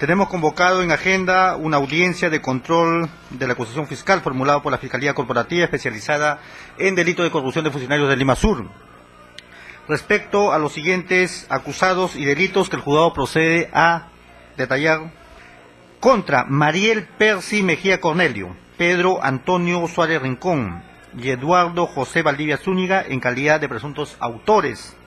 Tenemos convocado en agenda una audiencia de control de la acusación fiscal formulada por la Fiscalía Corporativa especializada en delito de corrupción de funcionarios de Lima Sur. Respecto a los siguientes acusados y delitos que el juzgado procede a detallar: contra Mariel Percy Mejía Cornelio, Pedro Antonio Suárez Rincón y Eduardo José Valdivia Zúñiga en calidad de presuntos autores,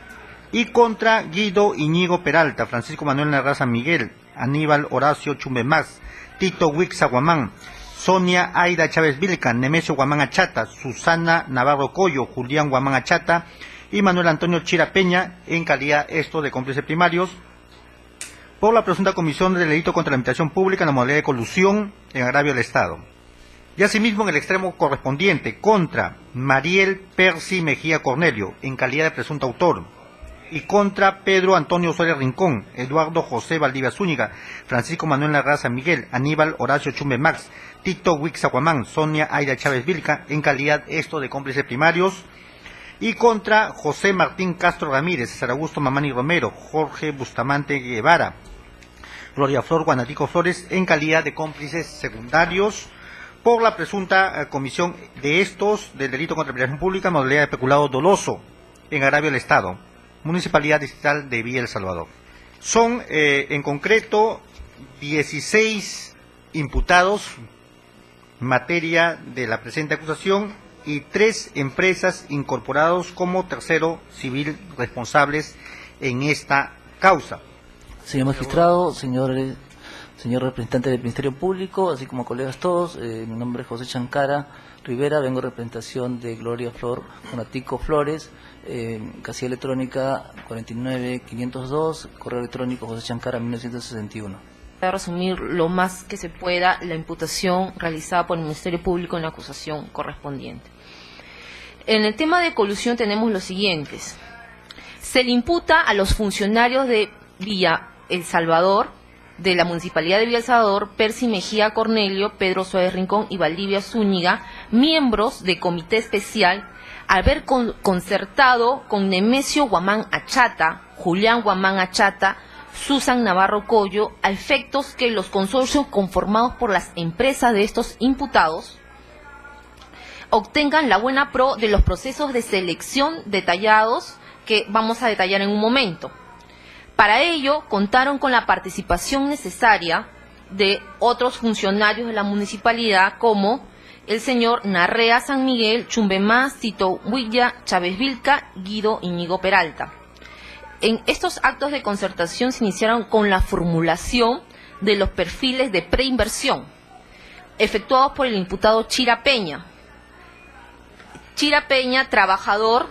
y contra Guido Iñigo Peralta, Francisco Manuel Narra San Miguel, Aníbal Horacio Chumbemás, Tito Huixa Guamán, Sonia Aida Chávez Vilca, Nemesio Guamán Achata, Susana Navarro Coyo, Julián Guamán Achata y Manuel Antonio Chira Peña en calidad de cómplices primarios por la presunta comisión del delito contra la administración pública en la modalidad de colusión en agravio del Estado. Y asimismo en el extremo correspondiente contra Mariel Percy Mejía Cornelio en calidad de presunto autor, y contra Pedro Antonio Suárez Rincón, Eduardo José Valdivia Zúñiga, Francisco Manuel Narra San Miguel, Aníbal Horacio Chumbe Max, Tito Huixa Guamán, Sonia Aida Chávez Vilca en calidad de cómplices primarios, y contra José Martín Castro Ramírez, César Augusto Mamani Romero, Jorge Bustamante Guevara, Gloria Flor Guanatico Flores en calidad de cómplices secundarios por la presunta comisión de del delito contra la administración pública en modalidad de peculado doloso en agravio del Estado, Municipalidad Distrital de Villa El Salvador. Son en concreto 16 imputados en materia de la presente acusación y 3 empresas incorporados como tercero civil responsables en esta causa. Señor magistrado, señor representante del Ministerio Público, así como colegas todos, mi nombre es José Chancara Rivera, vengo en representación de Gloria Flor Guanatico Flores, casilla electrónica 49502, correo electrónico José Chancara 1961. Voy a resumir lo más que se pueda la imputación realizada por el Ministerio Público en la acusación correspondiente. En el tema de colusión tenemos los siguientes. Se le imputa a los funcionarios de Villa El Salvador, de la Municipalidad de Villa El Salvador, Percy Mejía Cornelio, Pedro Suárez Rincón y Valdivia Zúñiga, miembros de comité especial, haber concertado con Nemesio Guamán Achata, Julián Guamán Achata, Susan Navarro Coyo, a efectos que los consorcios conformados por las empresas de estos imputados obtengan la buena pro de los procesos de selección detallados que vamos a detallar en un momento. Para ello, contaron con la participación necesaria de otros funcionarios de la municipalidad, como el señor Narrea San Miguel, Chumbemás, Tito Huilla, Chávez Vilca, Guido Iñigo Peralta. En estos actos de concertación se iniciaron con la formulación de los perfiles de preinversión, efectuados por el imputado Chira Peña. Chira Peña, trabajador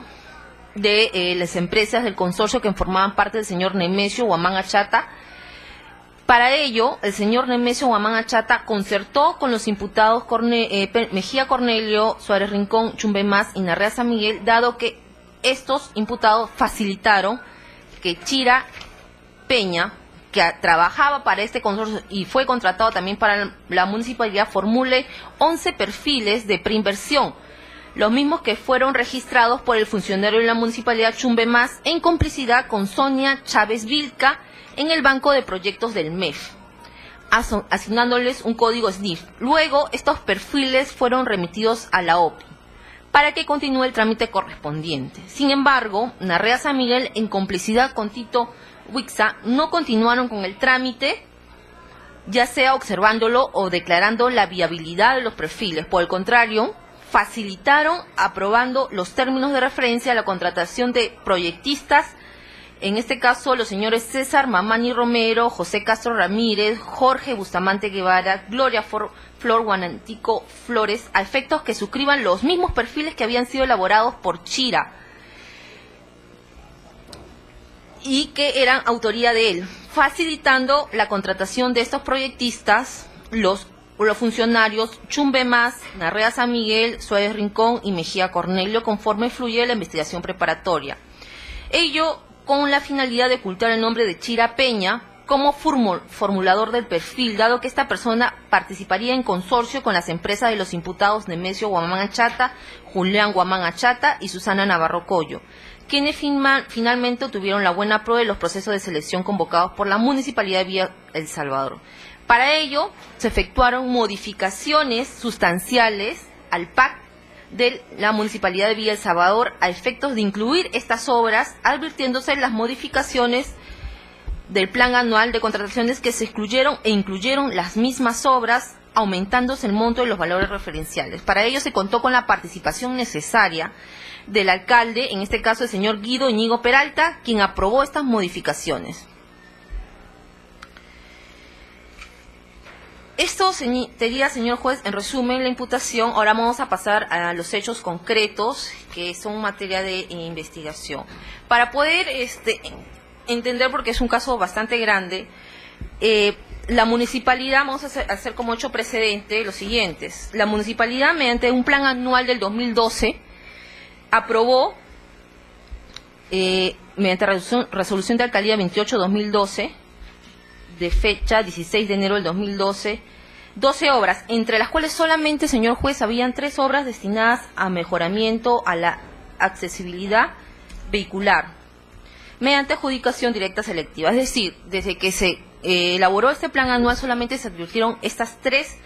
de las empresas del consorcio que formaban parte del señor Nemesio Guamán Achata. Para ello, el señor Nemesio Guamán Achata concertó con los imputados Mejía Cornelio, Suárez Rincón, Chumbemás y Narrea San Miguel, dado que estos imputados facilitaron que Chira Peña, que trabajaba para este consorcio y fue contratado también para la municipalidad, formule 11 perfiles de preinversión, los mismos que fueron registrados por el funcionario de la municipalidad Chumbemás en complicidad con Sonia Chávez Vilca en el banco de proyectos del MEF, asignándoles un código SNIF. Luego, estos perfiles fueron remitidos a la OPI para que continúe el trámite correspondiente. Sin embargo, Narrea San Miguel, en complicidad con Tito Huixa, no continuaron con el trámite, ya sea observándolo o declarando la viabilidad de los perfiles. Por el contrario, facilitaron aprobando los términos de referencia a la contratación de proyectistas, en este caso los señores César Mamani Romero, José Castro Ramírez, Jorge Bustamante Guevara, Gloria Flor Guanatico Flores, a efectos que suscriban los mismos perfiles que habían sido elaborados por Chira y que eran autoría de él, facilitando la contratación de estos proyectistas, los funcionarios Chumbemás, Narrea San Miguel, Suárez Rincón y Mejía Cornelio, conforme fluye la investigación preparatoria. Ello con la finalidad de ocultar el nombre de Chira Peña como formulador del perfil, dado que esta persona participaría en consorcio con las empresas de los imputados Nemesio Guamán Achata, Julián Guamán Achata y Susana Navarro Coyo, quienes finalmente tuvieron la buena prueba de los procesos de selección convocados por la Municipalidad de Villa El Salvador. Para ello, se efectuaron modificaciones sustanciales al PAC de la Municipalidad de Villa El Salvador a efectos de incluir estas obras, advirtiéndose las modificaciones del plan anual de contrataciones que se excluyeron e incluyeron las mismas obras, aumentándose el monto de los valores referenciales. Para ello se contó con la participación necesaria del alcalde, en este caso el señor Guido Íñigo Peralta, quien aprobó estas modificaciones. Esto sería, señor juez, en resumen, la imputación. Ahora vamos a pasar a los hechos concretos, que son materia de investigación. Para poder entender, porque es un caso bastante grande, la municipalidad, vamos a hacer como hecho precedente los siguientes. La municipalidad, mediante un plan anual del 2012, aprobó, mediante resolución de alcaldía 28-2012, de fecha 16 de enero del 2012, 12 obras, entre las cuales solamente, señor juez, habían 3 obras destinadas a mejoramiento a la accesibilidad vehicular, mediante adjudicación directa selectiva. Es decir, desde que se elaboró este plan anual solamente se advirtieron estas 3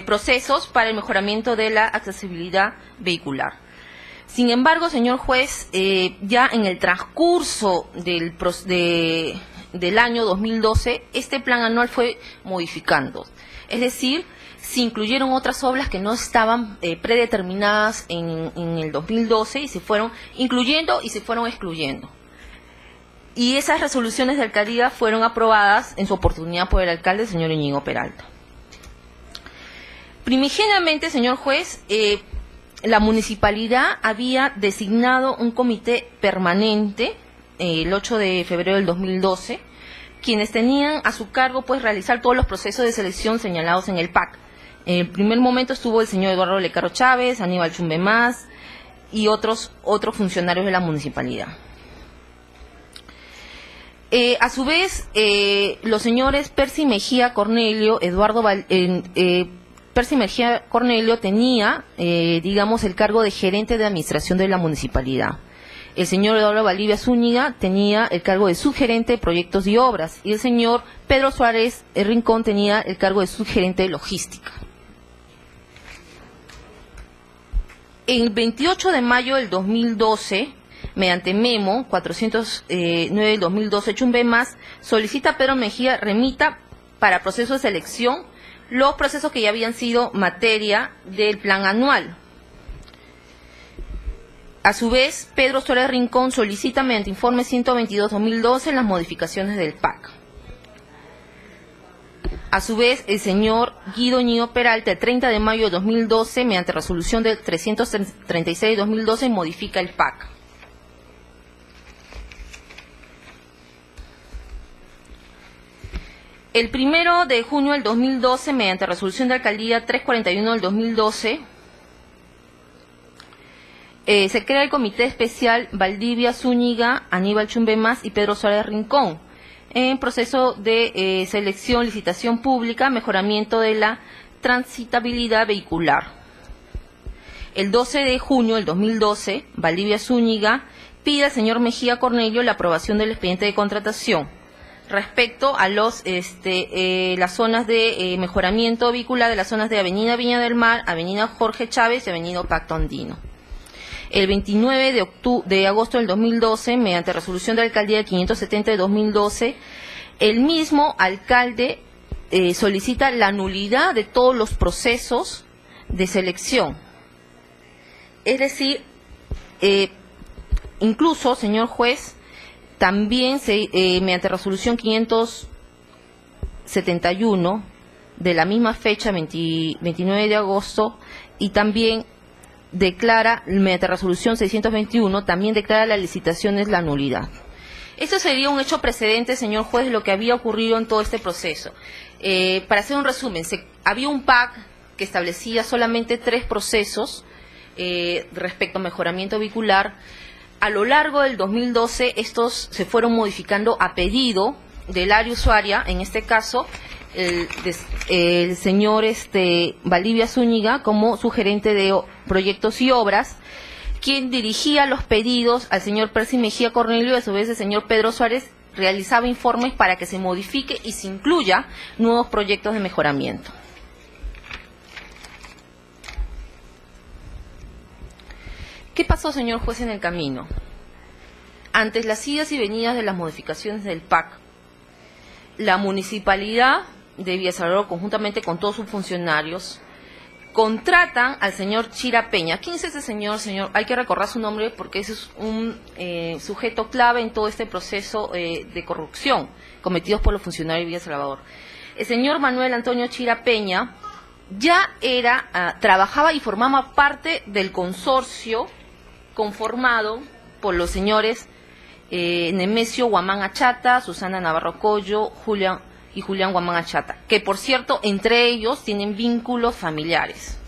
procesos para el mejoramiento de la accesibilidad vehicular. Sin embargo, señor juez, ya en el transcurso del año 2012, este plan anual fue modificando. Es decir, se incluyeron otras obras que no estaban predeterminadas en el 2012 y se fueron incluyendo y se fueron excluyendo. Y esas resoluciones de alcaldía fueron aprobadas en su oportunidad por el alcalde, el señor Íñigo Peralta. Primigeniamente, señor juez, la municipalidad había designado un comité permanente el 8 de febrero del 2012, quienes tenían a su cargo pues realizar todos los procesos de selección señalados en el PAC. En el primer momento estuvo el señor Eduardo Lecaro Chávez, Aníbal Chumbemás y otros funcionarios de la municipalidad. A su vez, los señores Percy Mejía Cornelio, Percy Mejía Cornelio tenía, el cargo de gerente de administración de la municipalidad. El señor Eduardo Valdivia Zúñiga tenía el cargo de subgerente de proyectos y obras, y el señor Pedro Suárez Rincón tenía el cargo de subgerente de logística. El 28 de mayo del 2012, mediante memo 409 del 2012, Chumbemás solicita a Pedro Mejía remita para proceso de selección los procesos que ya habían sido materia del plan anual. A su vez, Pedro Suárez Rincón solicita mediante informe 122-2012 las modificaciones del PAC. A su vez, el señor Guido Íñigo Peralta, el 30 de mayo de 2012, mediante resolución del 336-2012, modifica el PAC. El 1 de junio del 2012, mediante resolución de alcaldía 341 del 2012, se crea el comité especial Valdivia Zúñiga, Aníbal Chumbemás y Pedro Suárez Rincón, en proceso de selección, licitación pública, mejoramiento de la transitabilidad vehicular. El 12 de junio del 2012, Valdivia Zúñiga pide al señor Mejía Cornelio la aprobación del expediente de contratación respecto a las zonas de mejoramiento vehicular de las zonas de Avenida Viña del Mar, Avenida Jorge Chávez y Avenida Pacto Andino. El 29 de agosto del 2012, mediante resolución de alcaldía 570 de 2012, el mismo alcalde solicita la nulidad de todos los procesos de selección. Es decir, incluso, señor juez, también mediante resolución 571 de la misma fecha, 29 de agosto, y también declara, mediante resolución 621, también declara las licitaciones la nulidad. Esto sería un hecho precedente, señor juez, de lo que había ocurrido en todo este proceso. Para hacer un resumen, había un PAC que establecía solamente 3 procesos respecto a mejoramiento vehicular. A lo largo del 2012, estos se fueron modificando a pedido del área usuaria, en este caso, el señor Valdivia Zúñiga como su gerente de proyectos y obras. quien dirigía los pedidos al señor Percy Mejía Cornelio, y a su vez el señor Pedro Suárez realizaba informes para que se modifique y se incluya nuevos proyectos de mejoramiento. ¿Qué pasó, señor juez, en el camino? Ante las idas y venidas de las modificaciones del PAC, la municipalidad de Villa Salvador, conjuntamente con todos sus funcionarios, contratan al señor Chira Peña. ¿Quién es ese señor? Hay que recordar su nombre porque ese es un sujeto clave en todo este proceso de corrupción cometidos por los funcionarios de Villa Salvador. El señor Manuel Antonio Chira Peña ya trabajaba y formaba parte del consorcio conformado por los señores Nemesio Guamán Achata, Susana Navarro Collo, Julián Guamán Achata, que por cierto entre ellos tienen vínculos familiares.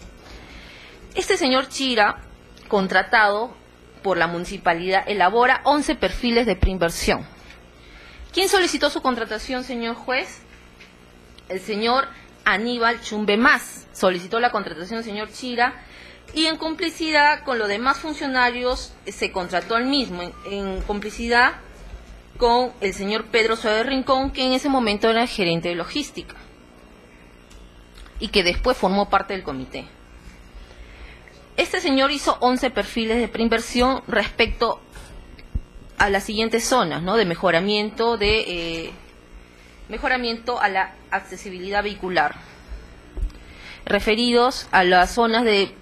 Este señor Chira, contratado por la municipalidad, elabora 11 perfiles de preinversión. ¿Quién solicitó su contratación, señor juez? El señor Aníbal Chumbe Más solicitó la contratación del señor Chira, y en complicidad con los demás funcionarios se contrató al mismo, en complicidad con el señor Pedro Suárez Rincón, que en ese momento era el gerente de logística y que después formó parte del comité. Este señor hizo 11 perfiles de preinversión respecto a las siguientes zonas, ¿no? De mejoramiento a la accesibilidad vehicular, referidos a las zonas de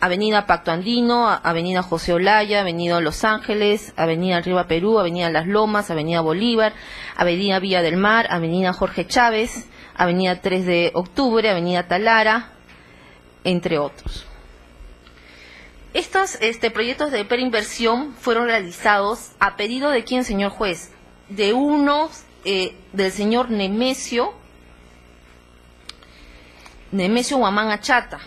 Avenida Pacto Andino, Avenida José Olaya, Avenida Los Ángeles, Avenida Arriba Perú, Avenida Las Lomas, Avenida Bolívar, Avenida Villa del Mar, Avenida Jorge Chávez, Avenida 3 de Octubre, Avenida Talara, entre otros. Estos proyectos de preinversión fueron realizados a pedido de quién, señor juez, del señor Nemesio Guamán Achata.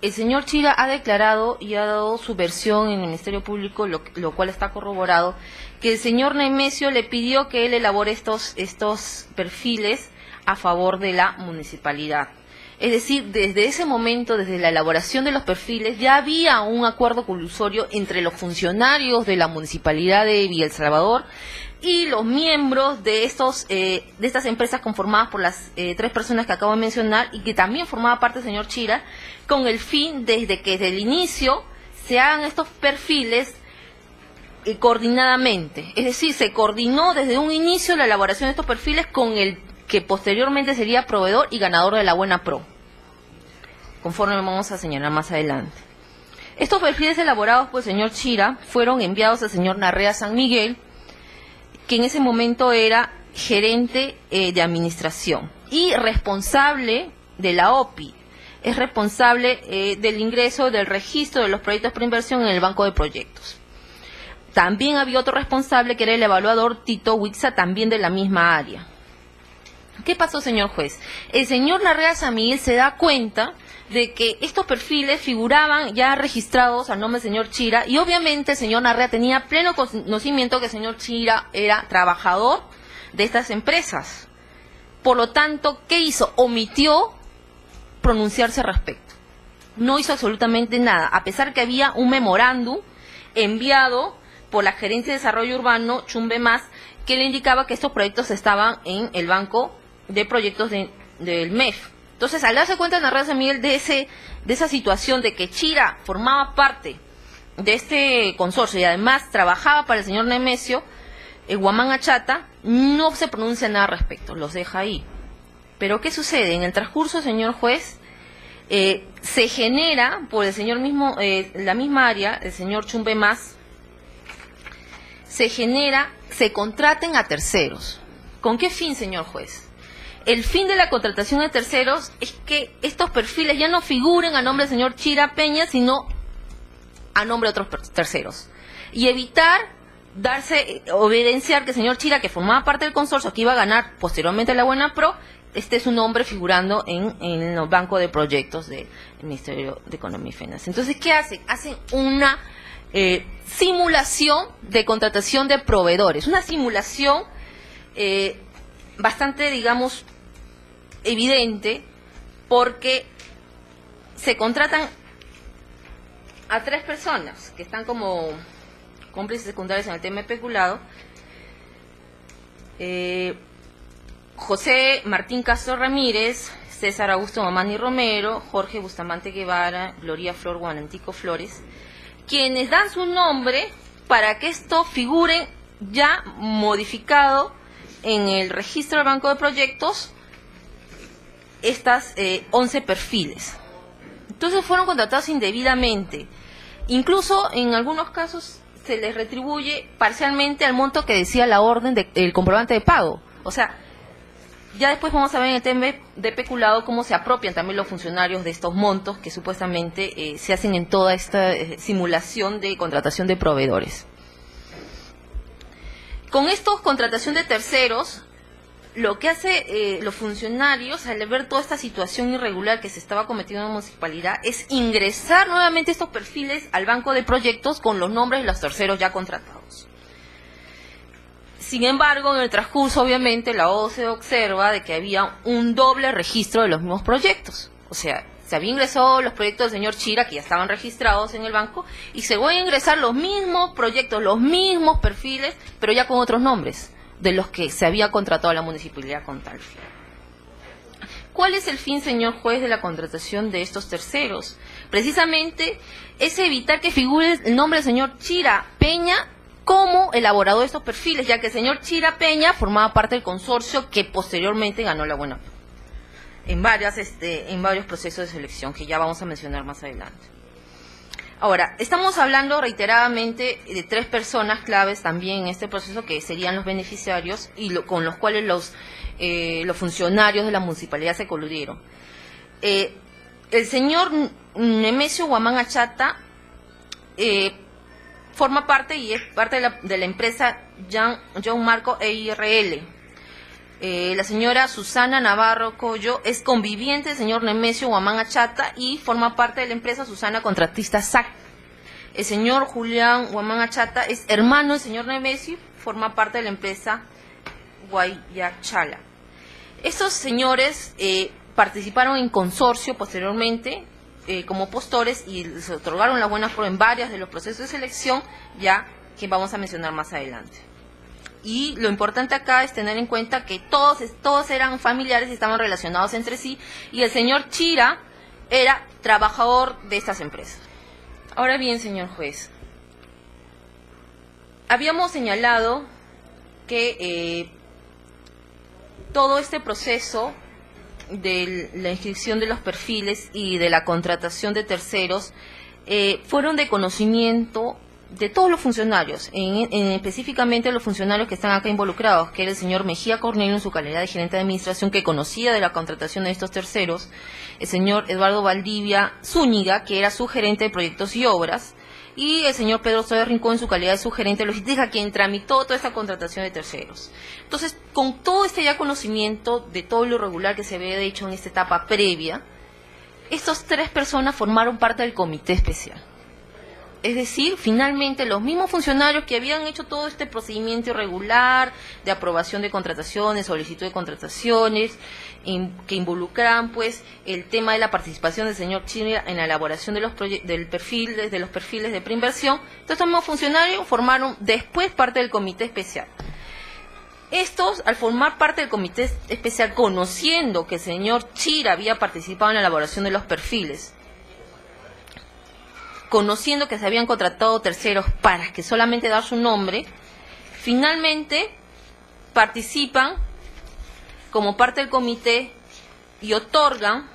El señor Chira ha declarado y ha dado su versión en el Ministerio Público, lo cual está corroborado, que el señor Nemesio le pidió que él elabore estos perfiles a favor de la municipalidad. Es decir, desde ese momento, desde la elaboración de los perfiles, ya había un acuerdo colusorio entre los funcionarios de la municipalidad de Villa El Salvador y los miembros de estas empresas conformadas por las 3 personas que acabo de mencionar, y que también formaba parte del señor Chira, con el fin desde el inicio se hagan estos perfiles coordinadamente. Es decir, se coordinó desde un inicio la elaboración de estos perfiles con el que posteriormente sería proveedor y ganador de la Buena Pro, conforme vamos a señalar más adelante. Estos perfiles elaborados por el señor Chira fueron enviados al señor Narrea San Miguel, que en ese momento era gerente de administración y responsable de la OPI, es responsable del ingreso del registro de los proyectos de preinversión en el Banco de Proyectos. También había otro responsable que era el evaluador Tito Huixa, también de la misma área. ¿Qué pasó, señor juez? El señor Larrea San Miguel se da cuenta de que estos perfiles figuraban ya registrados al nombre del señor Chira, y obviamente el señor Larrea tenía pleno conocimiento que el señor Chira era trabajador de estas empresas. Por lo tanto, ¿qué hizo? Omitió pronunciarse al respecto. No hizo absolutamente nada, a pesar que había un memorándum enviado por la Gerencia de Desarrollo Urbano, Chumbe Más, que le indicaba que estos proyectos estaban en el Banco de Proyectos del MEF. Entonces, al darse cuenta Narrea San Miguel de esa situación de que Chira formaba parte de este consorcio y además trabajaba para el señor Nemesio Guamán Achata, no se pronuncia nada al respecto, los deja ahí. Pero ¿qué sucede? En el transcurso, señor juez, se genera por el señor mismo, la misma área, el señor Chumbe Más, se contraten a terceros. ¿Con qué fin, señor juez? El fin de la contratación de terceros es que estos perfiles ya no figuren a nombre del señor Chira Peña, sino a nombre de otros terceros. Y evitar evidenciar que el señor Chira, que formaba parte del consorcio, que iba a ganar posteriormente la Buena Pro, es su nombre figurando en el Banco de Proyectos del Ministerio de Economía y Finanzas. Entonces, ¿qué hacen? Hacen una simulación de contratación de proveedores, una simulación bastante, digamos, evidente, porque se contratan a 3 personas que están como cómplices secundarios en el tema de peculado. José Martín Castro Ramírez, César Augusto Mamani Romero, Jorge Bustamante Guevara, Gloria Flor Guanantico Flores, quienes dan su nombre para que esto figure ya modificado en el registro del Banco de Proyectos, estas 11 perfiles. Entonces fueron contratados indebidamente. Incluso en algunos casos se les retribuye parcialmente al monto que decía la orden del comprobante de pago. O sea, ya después vamos a ver en el tema de peculado cómo se apropian también los funcionarios de estos montos que supuestamente se hacen en toda esta simulación de contratación de proveedores. Con estos contratación de terceros, lo que hace los funcionarios al ver toda esta situación irregular que se estaba cometiendo en la municipalidad es ingresar nuevamente estos perfiles al banco de proyectos con los nombres de los terceros ya contratados. Sin embargo, en el transcurso, obviamente, la OCDE observa de que había un doble registro de los mismos proyectos. O sea, se habían ingresado los proyectos del señor Chira, que ya estaban registrados en el banco, y se van a ingresar los mismos proyectos, los mismos perfiles, pero ya con otros nombres de los que se había contratado a la municipalidad con tal fin. ¿Cuál es el fin, señor juez, de la contratación de estos terceros? Precisamente es evitar que figure el nombre del señor Chira Peña como elaborador de estos perfiles, ya que el señor Chira Peña formaba parte del consorcio que posteriormente ganó la buena en varios procesos de selección que ya vamos a mencionar más adelante. Ahora, estamos hablando reiteradamente de 3 personas claves también en este proceso que serían los beneficiarios y con los cuales los funcionarios de la municipalidad se coludieron. El señor Nemesio Guamán Achata forma parte y es parte de la empresa John Marco EIRL. La señora Susana Navarro Collo es conviviente del señor Nemesio Guamán Achata y forma parte de la empresa Susana Contratista SAC. El señor Julián Guamán Achata es hermano del señor Nemesio, forma parte de la empresa Guayachala. Estos señores participaron en consorcio posteriormente como postores y se otorgaron las buenas pruebas en varios de los procesos de selección, ya que vamos a mencionar más adelante. Y lo importante acá es tener en cuenta que todos eran familiares y estaban relacionados entre sí, y el señor Chira era trabajador de estas empresas. Ahora bien, señor juez, habíamos señalado que todo este proceso de la inscripción de los perfiles y de la contratación de terceros fueron de conocimiento de todos los funcionarios, específicamente los funcionarios que están acá involucrados, que era el señor Mejía Cornelio en su calidad de gerente de administración, que conocía de la contratación de estos terceros, el señor Eduardo Valdivia Zúñiga, que era su gerente de proyectos y obras, y el señor Pedro Soler Rincón en su calidad de su gerente de logística, quien tramitó toda esta contratación de terceros. Entonces, con todo este ya conocimiento de todo lo irregular que se había hecho en esta etapa previa, estas 3 personas formaron parte del comité especial. Es decir, finalmente los mismos funcionarios que habían hecho todo este procedimiento irregular de aprobación de contrataciones, solicitud de contrataciones, que involucran pues el tema de la participación del señor Chira en la elaboración de los perfiles de preinversión. Entonces, estos mismos funcionarios formaron después parte del comité especial. Estos, al formar parte del comité especial, conociendo que el señor Chira había participado en la elaboración de los perfiles, conociendo que se habían contratado terceros para que solamente dar su nombre, finalmente participan como parte del comité y otorgan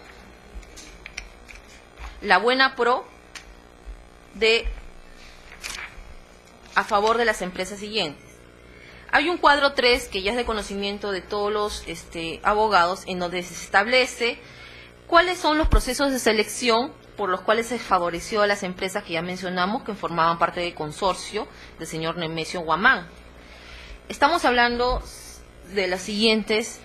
la buena pro a favor de las empresas siguientes. Hay un cuadro 3 que ya es de conocimiento de todos los abogados, en donde se establece cuáles son los procesos de selección por los cuales se favoreció a las empresas que ya mencionamos, que formaban parte del consorcio del señor Nemesio Guamán. Estamos hablando de las siguientes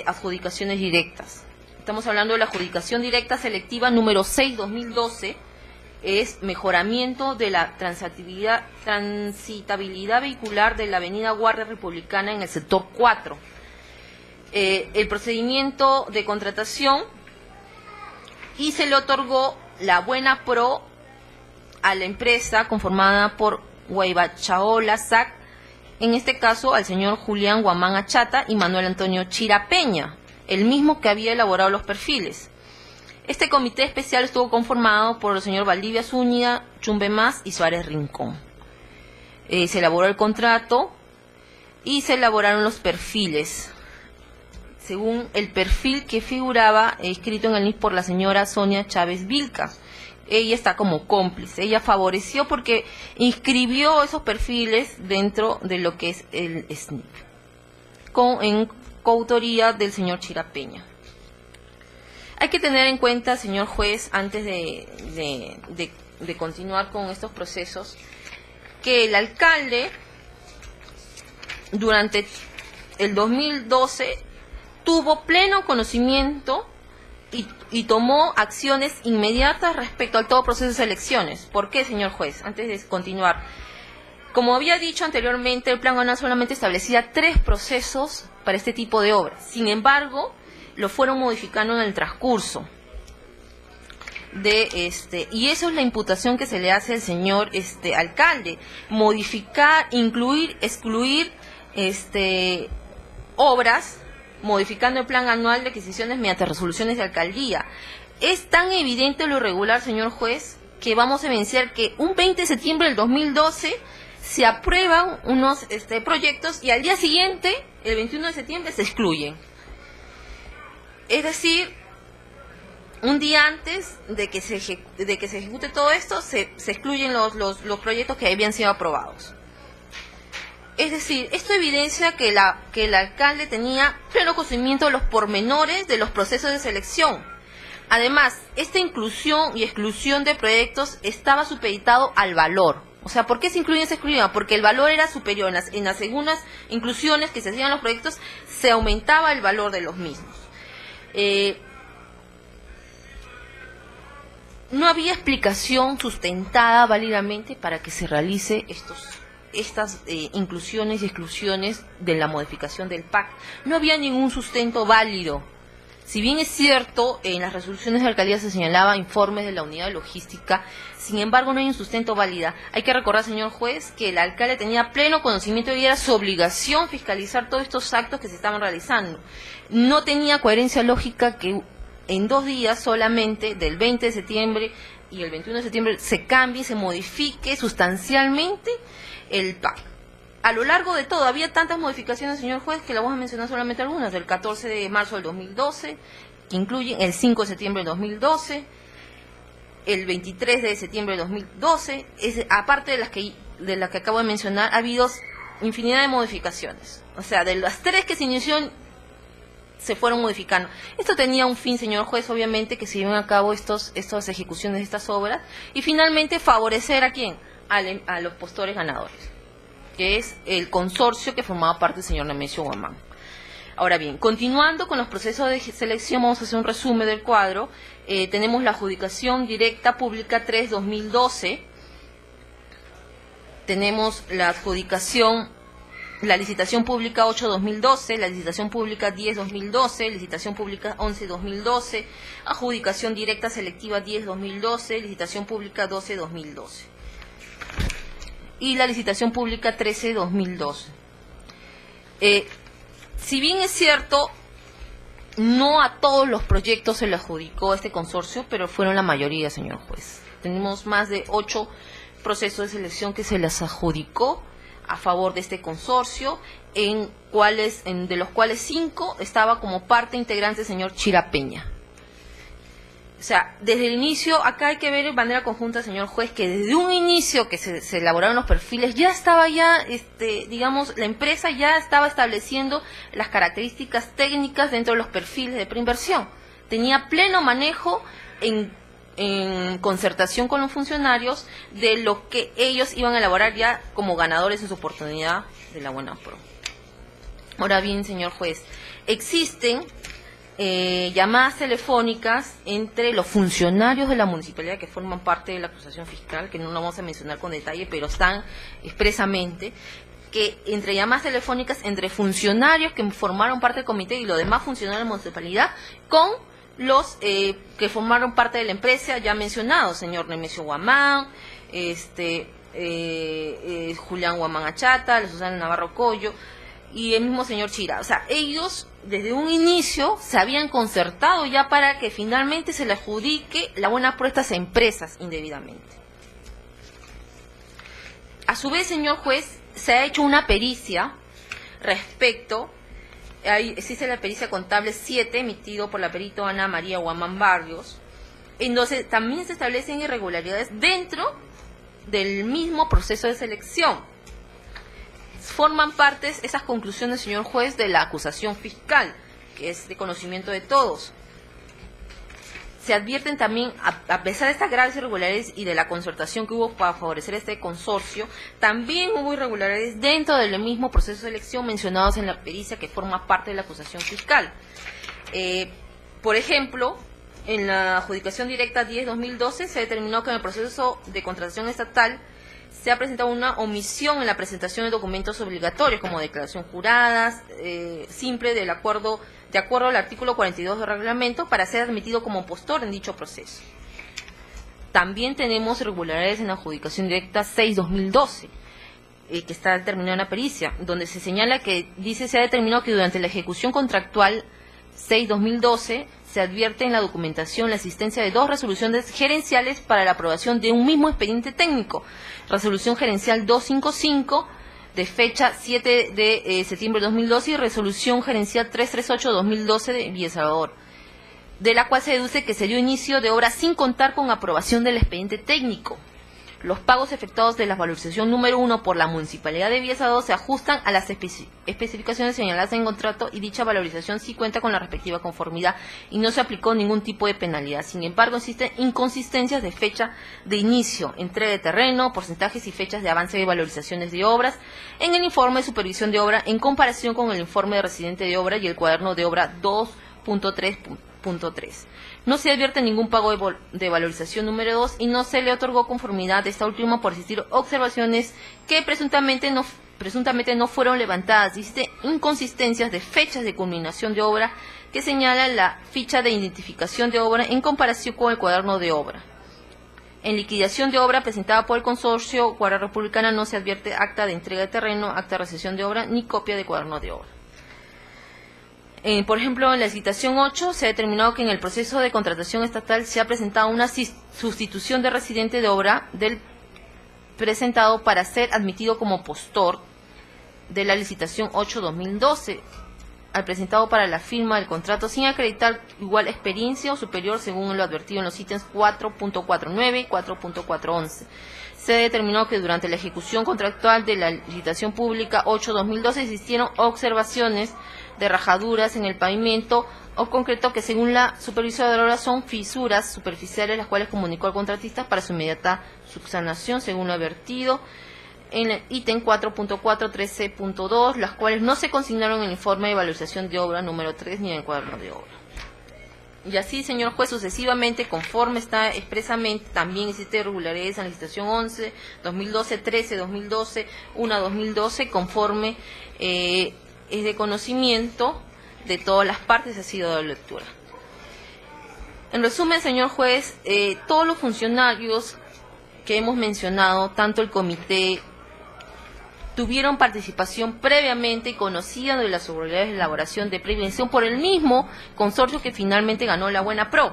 adjudicaciones directas. Estamos hablando de la adjudicación directa selectiva número 6/2012, es mejoramiento de la transitabilidad vehicular de la avenida Guardia Republicana en el sector 4. El procedimiento de contratación, y se le otorgó la buena pro a la empresa conformada por Guaybachaola SAC, en este caso al señor Julián Guamán Achata y Manuel Antonio Chira Peña, el mismo que había elaborado los perfiles. Este comité especial estuvo conformado por el señor Valdivia Zúñiga, Chumbe Más y Suárez Rincón. Se elaboró el contrato y se elaboraron los perfiles, según el perfil que figuraba escrito en el NIF por la señora Sonia Chávez Vilca. Ella está como cómplice, ella favoreció porque inscribió esos perfiles dentro de lo que es el SNIP, en coautoría del señor Chira Peña. Hay que tener en cuenta, señor juez, antes de continuar con estos procesos, que el alcalde durante el 2012 tuvo pleno conocimiento y tomó acciones inmediatas respecto al todo proceso de selecciones. ¿Por qué, señor juez? Antes de continuar, como había dicho anteriormente, el plan anual solamente establecía 3 procesos para este tipo de obras. Sin embargo, lo fueron modificando en el transcurso y eso es la imputación que se le hace al señor alcalde: modificar, incluir, excluir obras, modificando el plan anual de adquisiciones mediante resoluciones de alcaldía. Es tan evidente lo irregular, señor juez, que vamos a evidenciar que un 20 de septiembre del 2012 se aprueban unos proyectos y al día siguiente, el 21 de septiembre, se excluyen. Es decir, un día antes de que se ejecute todo esto, se excluyen los proyectos que habían sido aprobados. Es decir, esto evidencia que el alcalde tenía pleno conocimiento de los pormenores de los procesos de selección. Además, esta inclusión y exclusión de proyectos estaba supeditado al valor. O sea, ¿por qué se incluyen y se excluían? Porque el valor era superior. En las segundas inclusiones que se hacían en los proyectos, se aumentaba el valor de los mismos. No había explicación sustentada válidamente para que se realice estas inclusiones y exclusiones de la modificación del PAC. No había ningún sustento válido. Si bien es cierto, en las resoluciones de alcaldía se señalaba informes de la unidad de logística, sin embargo no hay un sustento válido. Hay que recordar, señor juez, que el alcalde tenía pleno conocimiento y era su obligación fiscalizar todos estos actos que se estaban realizando. No tenía coherencia lógica que en 2 días solamente, del 20 de septiembre y el 21 de septiembre, se cambie, se modifique sustancialmente el PAC. A lo largo de todo, había tantas modificaciones, señor juez, que le vamos a mencionar solamente algunas: del 14 de marzo del 2012, que incluyen el 5 de septiembre del 2012, el 23 de septiembre del 2012, aparte de las que acabo de mencionar, ha habido infinidad de modificaciones. O sea, de las 3 que se inició, se fueron modificando. Esto tenía un fin, señor juez, obviamente, que se lleven a cabo estas ejecuciones de estas obras, y finalmente favorecer ¿a quién? A los postores ganadores, que es el consorcio que formaba parte del señor Nemesio Guamán. Ahora bien, continuando con los procesos de selección, vamos a hacer un resumen del cuadro. Tenemos la adjudicación directa pública 3-2012, tenemos la licitación pública 8-2012, la licitación pública 10-2012, licitación pública 11-2012, adjudicación directa selectiva 10-2012, licitación pública 12-2012. Y la licitación pública 13-2012. Si bien es cierto, no a todos los proyectos se le adjudicó este consorcio, pero fueron la mayoría, señor juez. Tenemos más de 8 procesos de selección que se les adjudicó a favor de este consorcio, de los cuales 5 estaba como parte integrante el señor Chira Peña. O sea, desde el inicio, acá hay que ver de manera conjunta, señor juez, que desde un inicio que se elaboraron los perfiles, ya estaba digamos, la empresa ya estaba estableciendo las características técnicas dentro de los perfiles de preinversión. Tenía pleno manejo en concertación con los funcionarios de lo que ellos iban a elaborar ya como ganadores en su oportunidad de la buena pro. Ahora bien, señor juez, existen llamadas telefónicas entre los funcionarios de la municipalidad que forman parte de la acusación fiscal, que no lo vamos a mencionar con detalle, pero están expresamente, que entre llamadas telefónicas entre funcionarios que formaron parte del comité y los demás funcionarios de la municipalidad con los que formaron parte de la empresa ya mencionado, señor Nemesio Guamán, Julián Guamán Achata, la Susana Navarro Collo y el mismo señor Chira. O sea, ellos desde un inicio se habían concertado ya para que finalmente se le adjudique la buena por estas empresas indebidamente. A su vez, señor juez, se ha hecho una pericia respecto, existe la pericia contable 7 emitido por la perito Ana María Guamán Barrios, en donde también se establecen irregularidades dentro del mismo proceso de selección. Forman partes esas conclusiones, señor juez, de la acusación fiscal, que es de conocimiento de todos. Se advierten también, a pesar de estas graves irregularidades y de la concertación que hubo para favorecer este consorcio, también hubo irregularidades dentro del mismo proceso de elección mencionados en la pericia que forma parte de la acusación fiscal. Por ejemplo, en la adjudicación directa 10-2012 se determinó que en el proceso de contratación estatal se ha presentado una omisión en la presentación de documentos obligatorios como declaración jurada, simple de acuerdo al artículo 42 del reglamento para ser admitido como postor en dicho proceso. También tenemos irregularidades en la adjudicación directa 6-2012, que está determinada en la pericia, donde se señala que se ha determinado que durante la ejecución contractual 6-2012 se advierte en la documentación la existencia de 2 resoluciones gerenciales para la aprobación de un mismo expediente técnico. Resolución gerencial 255 de fecha 7 de septiembre de 2012 y resolución gerencial 338-2012 de Villa Salvador, de la cual se deduce que se dio inicio de obra sin contar con aprobación del expediente técnico. Los pagos efectuados de la valorización número 1 por la Municipalidad de Villa Salvador se ajustan a las especificaciones señaladas en contrato y dicha valorización sí cuenta con la respectiva conformidad y no se aplicó ningún tipo de penalidad. Sin embargo, existen inconsistencias de fecha de inicio, entrega de terreno, porcentajes y fechas de avance de valorizaciones de obras en el informe de supervisión de obra en comparación con el informe de residente de obra y el cuaderno de obra 2.3.3. No se advierte ningún pago de valorización número 2 y no se le otorgó conformidad de esta última por existir observaciones que presuntamente no fueron levantadas. Existen inconsistencias de fechas de culminación de obra que señala la ficha de identificación de obra en comparación con el cuaderno de obra. En liquidación de obra presentada por el consorcio Guardia Republicana no se advierte acta de entrega de terreno, acta de recepción de obra ni copia de cuaderno de obra. Por ejemplo, en la licitación 8 se ha determinado que en el proceso de contratación estatal se ha presentado una sustitución de residente de obra del presentado para ser admitido como postor de la licitación 8-2012 al presentado para la firma del contrato sin acreditar igual experiencia o superior según lo advertido en los ítems 4.49 y 4.411. Se determinó que durante la ejecución contractual de la licitación pública 8-2012 existieron observaciones de rajaduras en el pavimento o concreto que según la supervisora de obra son fisuras superficiales las cuales comunicó al contratista para su inmediata subsanación según lo advertido en el ítem 4.413.2, las cuales no se consignaron en el informe de valorización de obra número 3 ni en el cuaderno de obra. Y así, señor juez, sucesivamente, conforme está expresamente, también existe irregularidades en la licitación 11, 2012, 13, 2012, 1, 2012, conforme es de conocimiento de todas las partes, ha sido de lectura. En resumen, señor juez, todos los funcionarios que hemos mencionado, tanto el comité, tuvieron participación previamente y conocían de las irregularidades de elaboración de prevención por el mismo consorcio que finalmente ganó la buena pro.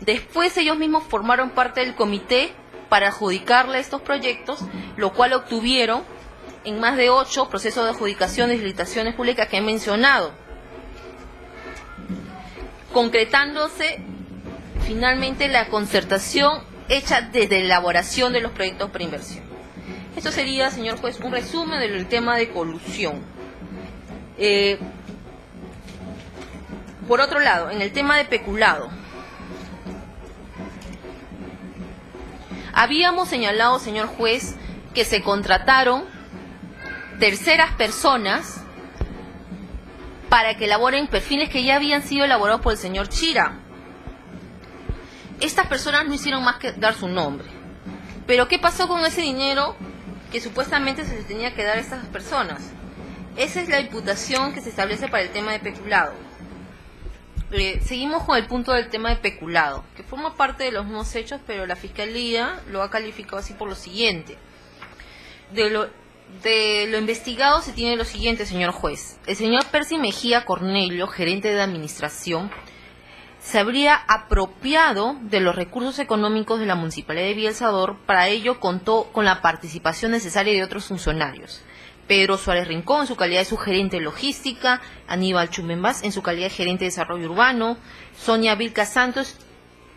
Después ellos mismos formaron parte del comité para adjudicarle estos proyectos, lo cual obtuvieron en más de 8 procesos de adjudicación y licitaciones públicas que he mencionado, concretándose finalmente la concertación hecha desde la elaboración de los proyectos preinversión. Esto sería, señor juez, un resumen del tema de colusión. Por otro lado, en el tema de peculado, habíamos señalado, señor juez, que se contrataron terceras personas para que elaboren perfiles que ya habían sido elaborados por el señor Chira. Estas personas no hicieron más que dar su nombre. Pero ¿qué pasó con ese dinero que supuestamente se les tenía que dar a estas personas? Esa es la imputación que se establece para el tema de peculado. Seguimos con el punto del tema de peculado, que forma parte de los mismos hechos, pero la Fiscalía lo ha calificado así por lo siguiente. De lo investigado se tiene lo siguiente, señor juez. El señor Percy Mejía Cornelio, gerente de administración, se habría apropiado de los recursos económicos de la Municipalidad de Villa El Salvador. Para ello contó con la participación necesaria de otros funcionarios. Pedro Suárez Rincón en su calidad de su gerente de logística, Aníbal Chumbembás en su calidad de gerente de desarrollo urbano, Sonia Vilca Santos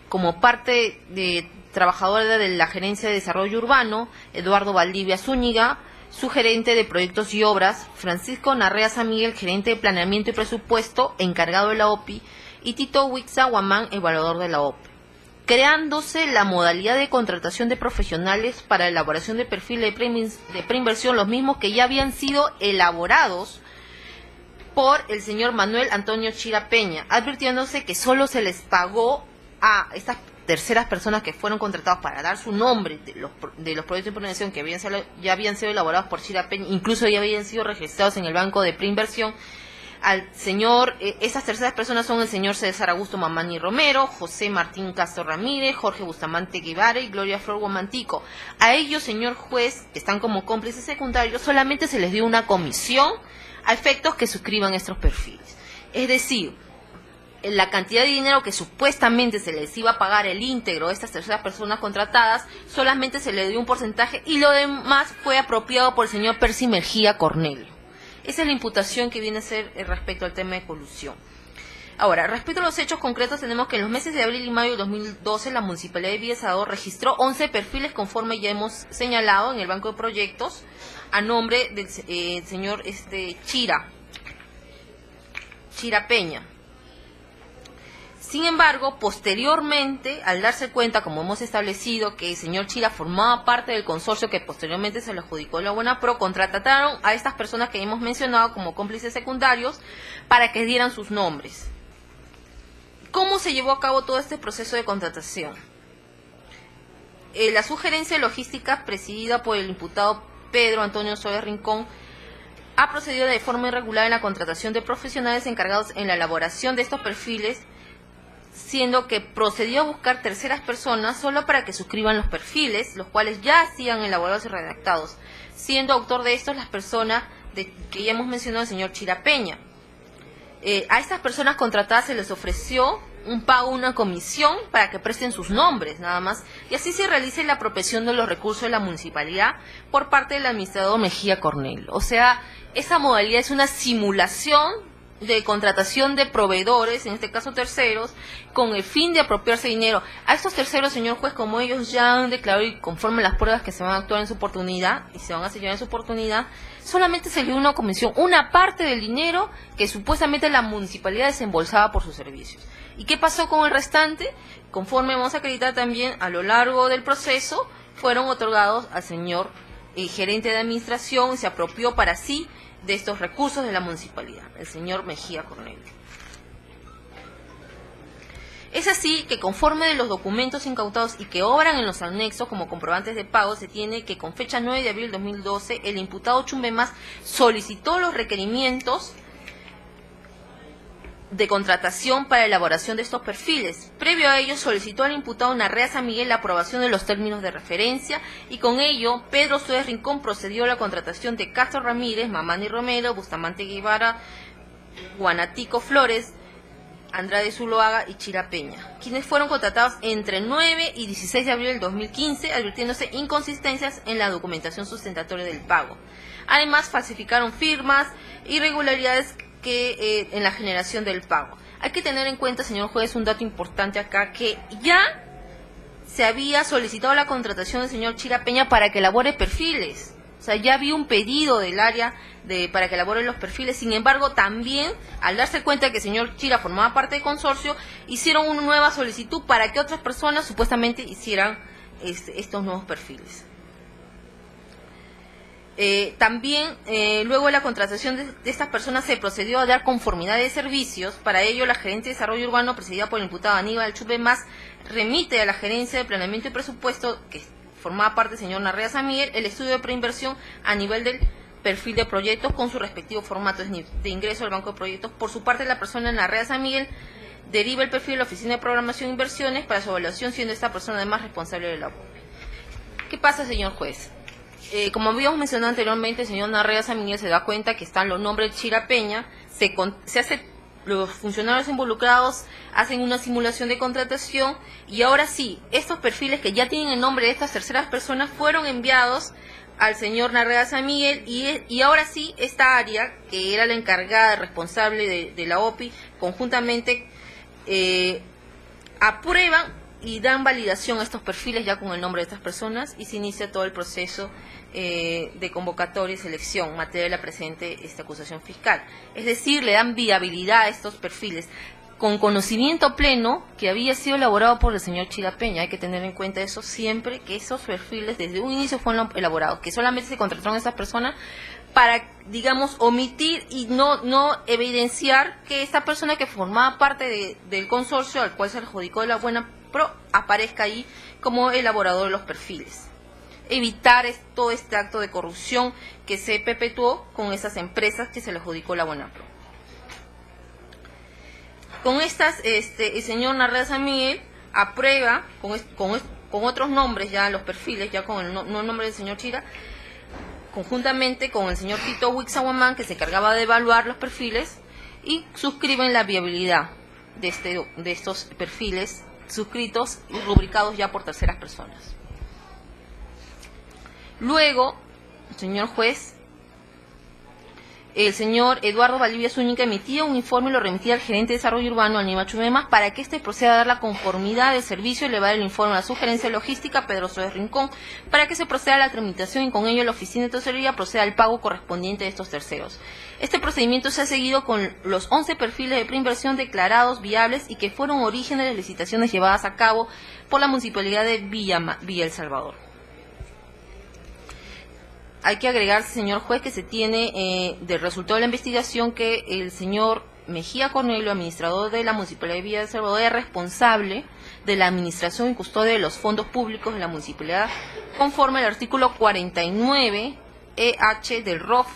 como parte de trabajadora de la gerencia de desarrollo urbano, Eduardo Valdivia Zúñiga, su gerente de proyectos y obras, Francisco Narrea San Miguel, gerente de planeamiento y presupuesto, encargado de la OPI, y Tito Huixa Guamán, evaluador de la OPI, creándose la modalidad de contratación de profesionales para elaboración de perfiles de preinversión, los mismos que ya habían sido elaborados por el señor Manuel Antonio Chira Peña, advirtiéndose que solo se les pagó a estas terceras personas que fueron contratados para dar su nombre de los proyectos de preinversión que ya habían sido elaborados por Chira Peña, incluso ya habían sido registrados en el Banco de Preinversión. Al señor, esas terceras personas son el señor César Augusto Mamani Romero, José Martín Castro Ramírez, Jorge Bustamante Guevara y Gloria Flor Guamantico. A ellos, señor juez, que están como cómplices secundarios, solamente se les dio una comisión a efectos que suscriban estos perfiles. Es decir, la cantidad de dinero que supuestamente se les iba a pagar el íntegro a estas terceras personas contratadas, solamente se le dio un porcentaje y lo demás fue apropiado por el señor Percy Mejía Cornelio. Esa es la imputación que viene a ser respecto al tema de colusión. Ahora, respecto a los hechos concretos, tenemos que en los meses de abril y mayo de 2012 la Municipalidad de Villa El Salvador registró 11 perfiles conforme ya hemos señalado en el Banco de Proyectos a nombre del señor Chira Peña. Sin embargo, posteriormente, al darse cuenta, como hemos establecido, que el señor Chira formaba parte del consorcio que posteriormente se le adjudicó la Buenapro, contrataron a estas personas que hemos mencionado como cómplices secundarios para que dieran sus nombres. ¿Cómo se llevó a cabo todo este proceso de contratación? La sugerencia de logística, presidida por el imputado Pedro Antonio Suárez Rincón, ha procedido de forma irregular en la contratación de profesionales encargados en la elaboración de estos perfiles, siendo que procedió a buscar terceras personas solo para que suscriban los perfiles, los cuales ya hacían elaborados y redactados, siendo autor de estos las personas que ya hemos mencionado, el señor Chira Peña. A estas personas contratadas se les ofreció un pago, una comisión para que presten sus nombres, nada más, y así se realice la apropiación de los recursos de la municipalidad por parte del administrador Mejía Cornelio. O sea, esa modalidad es una simulación de contratación de proveedores, en este caso terceros, con el fin de apropiarse dinero. A estos terceros, señor juez, como ellos ya han declarado y conforme las pruebas que se van a actuar en su oportunidad y se van a sellar en su oportunidad, solamente se le dio una comisión, una parte del dinero que supuestamente la municipalidad desembolsaba por sus servicios. ¿Y qué pasó con el restante? Conforme vamos a acreditar también, a lo largo del proceso, fueron otorgados al señor gerente de administración y se apropió para sí de estos recursos de la municipalidad, el señor Mejía Cornelio. Es así que conforme de los documentos incautados y que obran en los anexos como comprobantes de pago, se tiene que con fecha 9 de abril de 2012 el imputado Chumbemás solicitó los requerimientos de contratación para elaboración de estos perfiles. Previo a ello solicitó al imputado Narrea San Miguel la aprobación de los términos de referencia y con ello Pedro Suárez Rincón procedió a la contratación de Castro Ramírez, Mamani Romero, Bustamante Guevara, Guanatico Flores, Andrade Zuloaga y Chira Peña, quienes fueron contratados entre 9 y 16 de abril del 2015, advirtiéndose inconsistencias en la documentación sustentatoria del pago. Además, falsificaron firmas, irregularidades en la generación del pago. Hay que tener en cuenta, señor juez, un dato importante acá, que ya se había solicitado la contratación del señor Chira Peña para que elabore perfiles. O sea, ya había un pedido del área para que elabore los perfiles. Sin embargo, también, al darse cuenta de que el señor Chira formaba parte del consorcio, hicieron una nueva solicitud para que otras personas supuestamente hicieran estos nuevos perfiles. También, luego de la contratación de estas personas, se procedió a dar conformidad de servicios. Para ello, la gerente de desarrollo urbano, presidida por el imputado Aníbal Chumbemás, remite a la gerencia de planeamiento y presupuesto, que formaba parte del señor Narrea San Miguel, el estudio de preinversión a nivel del perfil de proyectos con su respectivo formato de ingreso al banco de proyectos. Por su parte, la persona Narrea San Miguel deriva el perfil de la Oficina de Programación e Inversiones para su evaluación, siendo esta persona además responsable de la OPI. ¿Qué pasa, señor juez? Como habíamos mencionado anteriormente, el señor Narrea San Miguel se da cuenta que están los nombres de Chira Peña, los funcionarios involucrados hacen una simulación de contratación y ahora sí, estos perfiles que ya tienen el nombre de estas terceras personas fueron enviados al señor Narrea San Miguel y ahora sí, esta área, que era la encargada responsable de la OPI, conjuntamente aprueban y dan validación a estos perfiles ya con el nombre de estas personas y se inicia todo el proceso de convocatoria y selección materia de la presente acusación fiscal. Es decir, le dan viabilidad a estos perfiles con conocimiento pleno que había sido elaborado por el señor Chira Peña. Hay que tener en cuenta eso siempre, que esos perfiles desde un inicio fueron elaborados, que solamente se contrataron a esas personas para, digamos, omitir y no evidenciar que esta persona que formaba parte del consorcio al cual se le adjudicó de la buena pro aparezca ahí como elaborador de los perfiles. Evitar todo este acto de corrupción que se perpetuó con esas empresas que se le adjudicó la buena pro. Con estas, el señor Narrea San Miguel aprueba con otros nombres ya los perfiles, ya con el nombre del señor Chira, conjuntamente con el señor Tito Huixahuamán, que se encargaba de evaluar los perfiles, y suscriben la viabilidad de estos perfiles suscritos y rubricados ya por terceras personas. Luego, señor juez, el señor Eduardo Valdivia Zúñiga emitía un informe y lo remitía al gerente de desarrollo urbano, Aníbal Chumemas, para que éste proceda a dar la conformidad del servicio y elevar el informe a la sugerencia logística Pedro Suárez Rincón, para que se proceda a la tramitación y con ello la oficina de tesorería proceda al pago correspondiente de estos terceros. Este procedimiento se ha seguido con los 11 perfiles de preinversión declarados viables y que fueron origen de las licitaciones llevadas a cabo por la Municipalidad de Villa El Salvador. Hay que agregar, señor juez, que se tiene del resultado de la investigación que el señor Mejía Cornelio, administrador de la Municipalidad de Villa El Salvador, es responsable de la administración y custodia de los fondos públicos de la municipalidad, conforme al artículo 49 EH del ROF,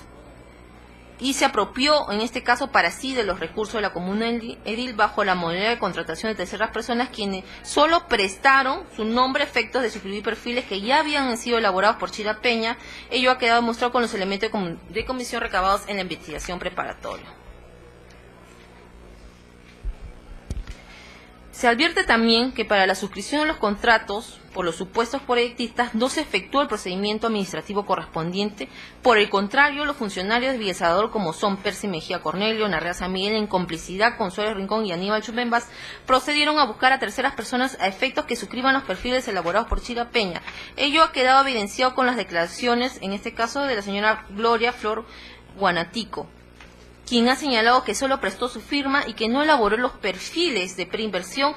y se apropió, en este caso, para sí de los recursos de la comuna edil bajo la modalidad de contratación de terceras personas, quienes solo prestaron su nombre a efectos de suscribir perfiles que ya habían sido elaborados por Chira Peña. Ello ha quedado demostrado con los elementos de comisión recabados en la investigación preparatoria. Se advierte también que para la suscripción de los contratos por los supuestos proyectistas no se efectuó el procedimiento administrativo correspondiente. Por el contrario, los funcionarios de Villa El Salvador, como son Percy Mejía Cornelio, Narrea San Miguel, en complicidad con Suárez Rincón y Aníbal Chumembas, procedieron a buscar a terceras personas a efectos que suscriban los perfiles elaborados por Chira Peña. Ello ha quedado evidenciado con las declaraciones, en este caso, de la señora Gloria Flor Guanatico, quien ha señalado que solo prestó su firma y que no elaboró los perfiles de preinversión,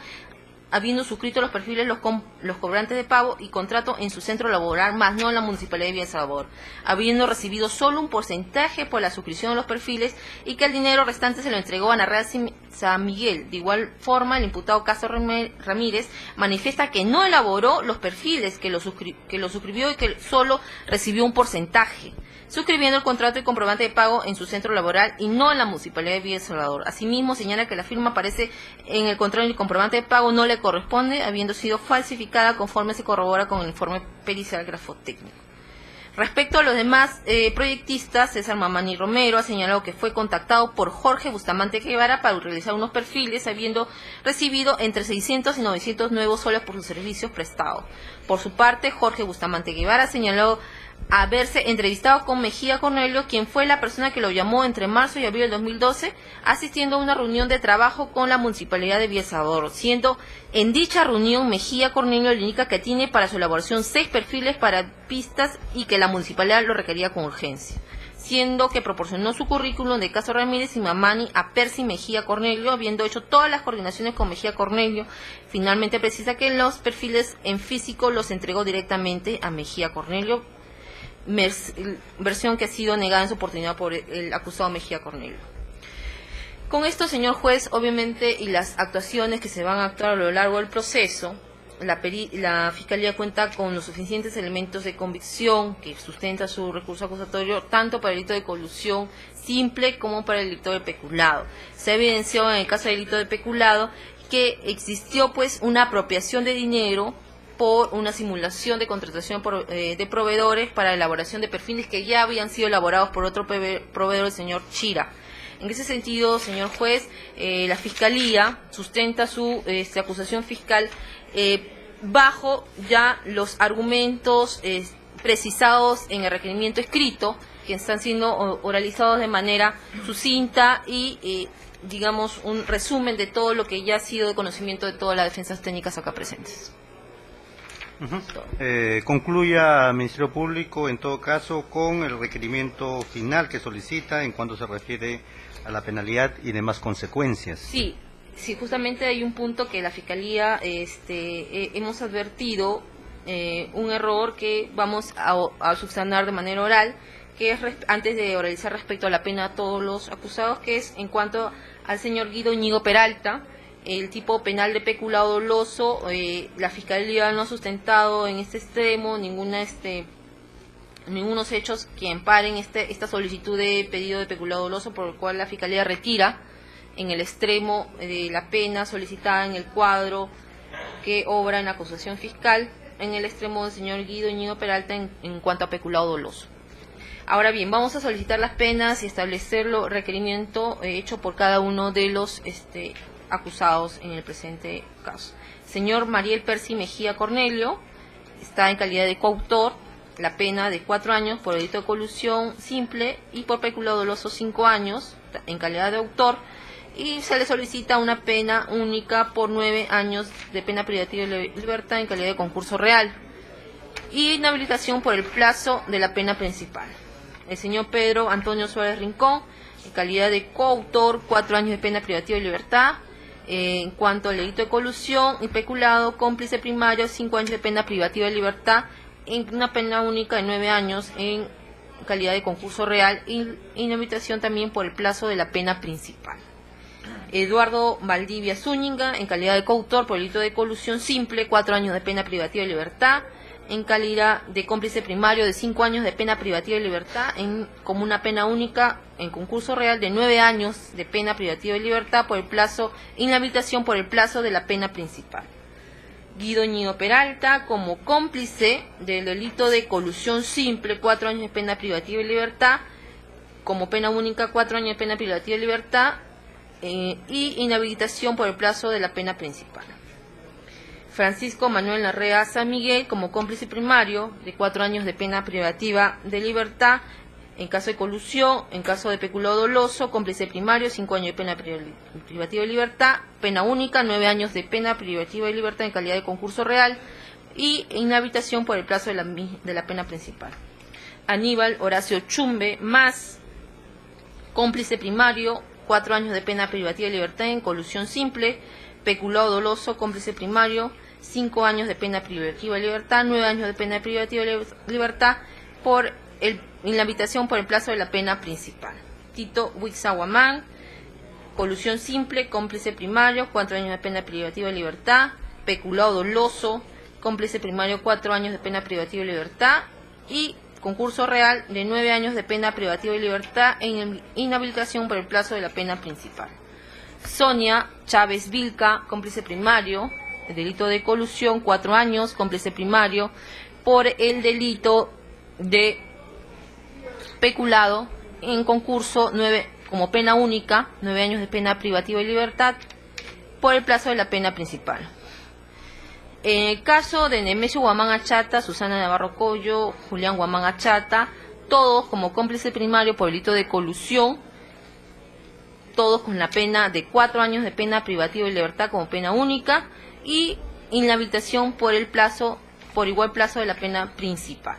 habiendo suscrito los perfiles los cobrantes de pago y contrato en su centro laboral, más no en la Municipalidad de Villa El Salvador, habiendo recibido solo un porcentaje por la suscripción de los perfiles y que el dinero restante se lo entregó a Narrea San Miguel. De igual forma, el imputado Castro Ramírez manifiesta que no elaboró los perfiles, que lo suscribió y que solo recibió un porcentaje, suscribiendo el contrato y comprobante de pago en su centro laboral y no en la Municipalidad de Villa El Salvador. Asimismo, señala que la firma aparece en el contrato y el comprobante de pago no le corresponde, habiendo sido falsificada, conforme se corrobora con el informe pericial grafotécnico. Respecto a los demás proyectistas, César Mamani Romero ha señalado que fue contactado por Jorge Bustamante Guevara para realizar unos perfiles, habiendo recibido entre 600 y 900 nuevos soles por sus servicios prestados. Por su parte, Jorge Bustamante Guevara señaló haberse entrevistado con Mejía Cornelio, quien fue la persona que lo llamó entre marzo y abril del 2012, asistiendo a una reunión de trabajo con la Municipalidad de Villa El Salvador, siendo en dicha reunión Mejía Cornelio le indica que tiene para su elaboración 6 perfiles para pistas y que la Municipalidad lo requería con urgencia, siendo que proporcionó su currículum de Castro Ramírez y Mamani a Percy Mejía Cornelio, habiendo hecho todas las coordinaciones con Mejía Cornelio. Finalmente precisa que los perfiles en físico los entregó directamente a Mejía Cornelio, versión que ha sido negada en su oportunidad por el acusado Mejía Cornelio. Con esto, señor juez, obviamente, y las actuaciones que se van a actuar a lo largo del proceso, la Fiscalía cuenta con los suficientes elementos de convicción que sustenta su recurso acusatorio tanto para el delito de colusión simple como para el delito de peculado. Se ha evidenciado en el caso del delito de peculado que existió pues una apropiación de dinero por una simulación de contratación de proveedores para la elaboración de perfiles que ya habían sido elaborados por otro proveedor, el señor Chira. En ese sentido, señor juez, la Fiscalía sustenta su acusación fiscal bajo ya los argumentos precisados en el requerimiento escrito, que están siendo oralizados de manera sucinta y, digamos, un resumen de todo lo que ya ha sido de conocimiento de todas las defensas técnicas acá presentes. Concluya, Ministerio Público, en todo caso, con el requerimiento final que solicita en cuanto se refiere a la penalidad y demás consecuencias. Sí, justamente hay un punto que la Fiscalía hemos advertido, un error que vamos a subsanar de manera oral, que es antes de oralizar respecto a la pena a todos los acusados, que es en cuanto al señor Guido Íñigo Peralta, el tipo penal de peculado doloso. La Fiscalía no ha sustentado en este extremo ningunos hechos que amparen esta solicitud de pedido de peculado doloso, por el cual la Fiscalía retira en el extremo de la pena solicitada en el cuadro que obra en la acusación fiscal, en el extremo del señor Guido Íñigo Peralta en cuanto a peculado doloso. Ahora bien, vamos a solicitar las penas y establecer el requerimiento hecho por cada uno de los acusados en el presente caso. Señor Mariel Percy Mejía Cornelio está en calidad de coautor, la pena de 4 años por delito de colusión simple y por peculado doloso 5 años en calidad de autor, y se le solicita una pena única por 9 años de pena privativa de libertad en calidad de concurso real y inhabilitación por el plazo de la pena principal. El señor Pedro Antonio Suárez Rincón, en calidad de coautor, 4 años de pena privativa de libertad. En cuanto al delito de colusión y peculado, cómplice primario, 5 años de pena privativa de libertad, en una pena única de 9 años en calidad de concurso real y inhabilitación también por el plazo de la pena principal. Eduardo Valdivia Zúñiga, en calidad de coautor por el delito de colusión simple, 4 años de pena privativa de libertad, en calidad de cómplice primario de 5 años de pena privativa de libertad, como una pena única en concurso real de 9 años de pena privativa de libertad por el plazo, inhabilitación por el plazo de la pena principal. Guido Íñigo Peralta, como cómplice del delito de colusión simple, 4 años de pena privativa de libertad, como pena única 4 años de pena privativa de libertad y inhabilitación por el plazo de la pena principal. Francisco Manuel Larrea San Miguel, como cómplice primario, de 4 años de pena privativa de libertad en caso de colusión, en caso de peculado doloso, cómplice primario, 5 años de pena privativa de libertad, pena única, 9 años de pena privativa de libertad en calidad de concurso real y inhabilitación por el plazo de la pena principal. Aníbal Horacio Chumbe, más cómplice primario, 4 años de pena privativa de libertad en colusión simple, peculado doloso, cómplice primario, 5 años de pena privativa de libertad, 9 años de pena privativa de libertad por inhabilitación por el plazo de la pena principal. Tito Huixahuamán, colusión simple, cómplice primario, 4 años de pena privativa de libertad, peculado doloso, cómplice primario, 4 años de pena privativa de libertad y concurso real de 9 años de pena privativa de libertad en inhabilitación por el plazo de la pena principal. Sonia Chávez Vilca, cómplice primario, el delito de colusión, 4 años, cómplice primario, por el delito de peculado en concurso, 9 como pena única, 9 años de pena privativa de libertad, por el plazo de la pena principal. En el caso de Nemesio Guamán Achata, Susana Navarro Collo, Julián Guamán Achata, todos como cómplice primario por delito de colusión, todos con la pena de 4 años de pena privativa de libertad como pena única y inhabilitación por igual plazo de la pena principal.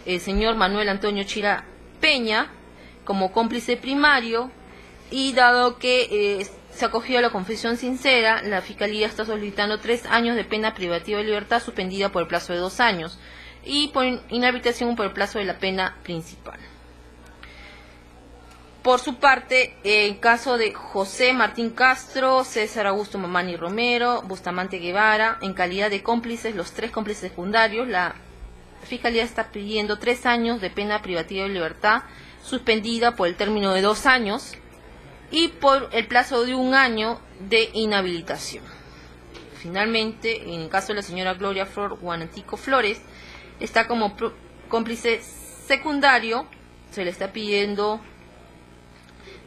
El señor Manuel Antonio Chira Peña como cómplice primario, y dado que se acogió a la confesión sincera, la Fiscalía está solicitando 3 años de pena privativa de libertad suspendida por el plazo de 2 años y por inhabilitación por el plazo de la pena principal. Por su parte, en caso de José Martín Castro, César Augusto Mamani Romero, Bustamante Guevara, en calidad de cómplices, los 3 cómplices secundarios, la Fiscalía está pidiendo 3 años de pena privativa de libertad, suspendida por el término de 2 años y por el plazo de 1 año de inhabilitación. Finalmente, en el caso de la señora Gloria Flor Guanatico Flores, está como cómplice secundario, se le está pidiendo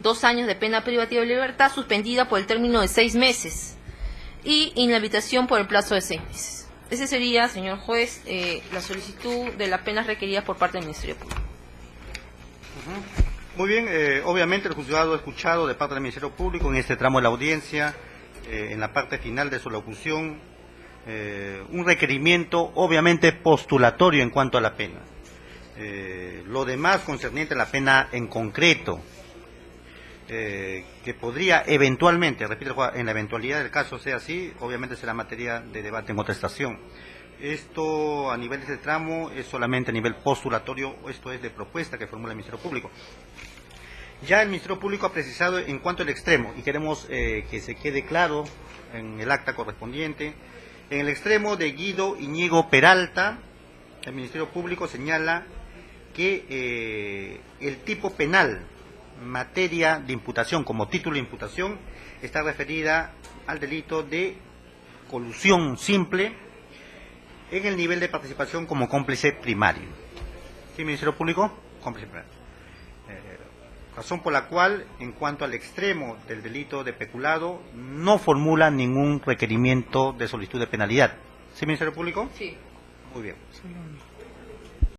2 años de pena privativa de libertad, suspendida por el término de 6 meses y inhabilitación por el plazo de 6 meses. Ese sería, señor juez, la solicitud de las penas requeridas por parte del Ministerio Público. Muy bien, obviamente el juzgado ha escuchado de parte del Ministerio Público en este tramo de la audiencia, en la parte final de su locución, un requerimiento obviamente postulatorio en cuanto a la pena. Lo demás concerniente a la pena en concreto, que podría eventualmente, repito, en la eventualidad del caso sea así, obviamente será materia de debate en otra estación. Esto a nivel de este tramo es solamente a nivel postulatorio, esto es de propuesta que formula el Ministerio Público. Ya el Ministerio Público ha precisado en cuanto al extremo, y queremos que se quede claro en el acta correspondiente, en el extremo de Guido Iñigo Peralta, el Ministerio Público señala que el tipo penal, materia de imputación, como título de imputación, está referida al delito de colusión simple en el nivel de participación como cómplice primario. ¿Sí, Ministerio Público? Cómplice primario. Razón por la cual, en cuanto al extremo del delito de peculado, no formula ningún requerimiento de solicitud de penalidad. ¿Sí, Ministerio Público? Sí. Muy bien.